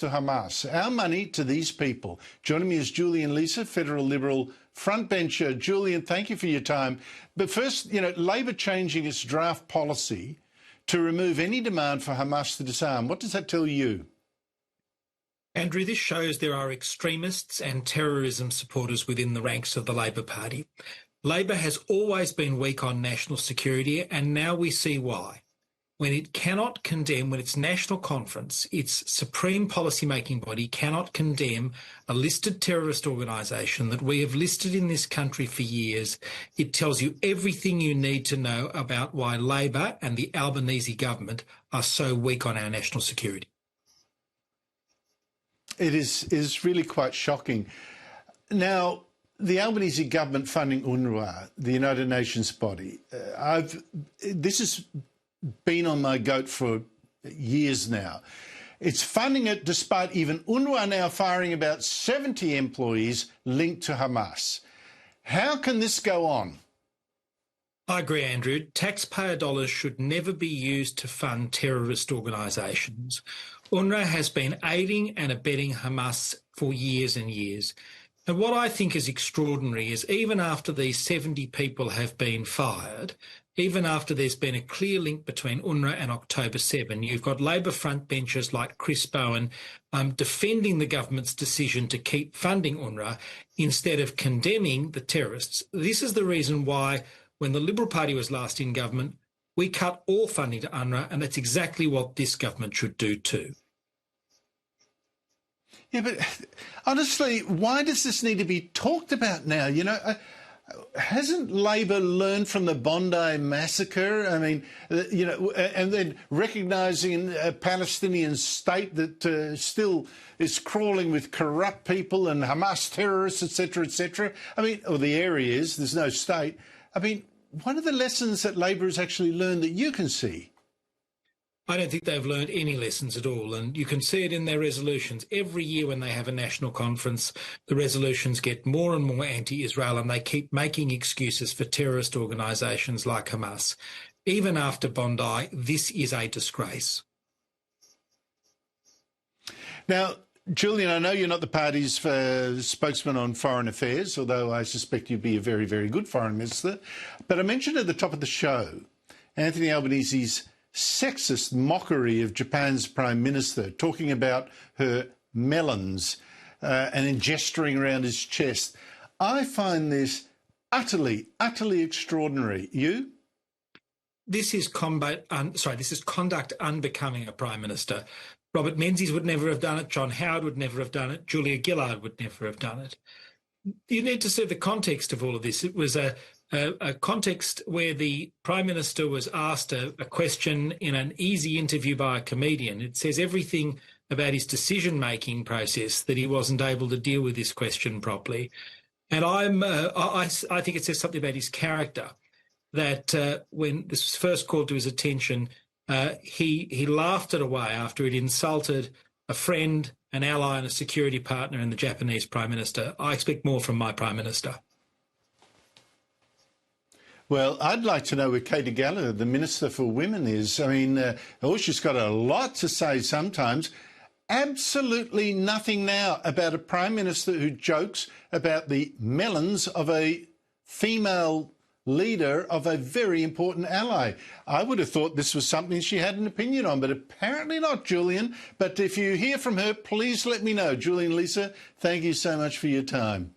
to Hamas, our money to these people. Joining me is Julian Leeser, federal Liberal frontbencher. Julian, thank you for your time. But first, Labor changing its draft policy to remove any demand for Hamas to disarm. What does that tell you? Andrew, this shows there are extremists and terrorism supporters within the ranks of the Labor Party. Labor has always been weak on national security, and now we see why. When it cannot condemn, when its national conference, its supreme policy-making body cannot condemn a listed terrorist organisation that we have listed in this country for years, it tells you everything you need to know about why Labor and the Albanese government are so weak on our national security. It is really quite shocking. Now, the Albanese government funding UNRWA, the United Nations body, this has been on my goat for years now. It's funding it despite even UNRWA now firing about 70 employees linked to Hamas. How can this go on? I agree, Andrew. Taxpayer dollars should never be used to fund terrorist organisations. UNRWA has been aiding and abetting Hamas for years and years. And what I think is extraordinary is even after these 70 people have been fired, even after there's been a clear link between UNRWA and October 7, you've got Labor frontbenchers like Chris Bowen defending the government's decision to keep funding UNRWA instead of condemning the terrorists. This is the reason why, when the Liberal Party was last in government, we cut all funding to UNRWA, and that's exactly what this government should do too. Yeah, but honestly, why does this need to be talked about now? Hasn't Labor learned from the Bondi massacre? I mean, and then recognising a Palestinian state that still is crawling with corrupt people and Hamas terrorists, etc., etc. I mean, or the area is, there's no state. I mean, what are the lessons that Labor has actually learned that you can see? I don't think they've learned any lessons at all, and you can see it in their resolutions. Every year when they have a national conference, the resolutions get more and more anti-Israel, and they keep making excuses for terrorist organisations like Hamas. Even after Bondi, this is a disgrace. Now, Julian, I know you're not the party's spokesman on foreign affairs, although I suspect you'd be a very, very good foreign minister. But I mentioned at the top of the show Anthony Albanese's sexist mockery of Japan's Prime Minister, talking about her melons and then gesturing around his chest. I find this utterly, utterly extraordinary. You? This is conduct unbecoming a Prime Minister. Robert Menzies would never have done it. John Howard would never have done it. Julia Gillard would never have done it. You need to see the context of all of this. It was a context where the Prime Minister was asked a question in an easy interview by a comedian. It says everything about his decision-making process, that he wasn't able to deal with this question properly. And I think it says something about his character, that when this was first called to his attention, he laughed it away after he'd insulted a friend, an ally and a security partner in the Japanese Prime Minister. I expect more from my Prime Minister. Well, I'd like to know where Katie Gallagher, the Minister for Women, is. I mean, she's got a lot to say sometimes. Absolutely nothing now about a Prime Minister who jokes about the melons of a female leader of a very important ally. I would have thought this was something she had an opinion on, but apparently not, Julian. But if you hear from her, please let me know. Julian Leeser, thank you so much for your time.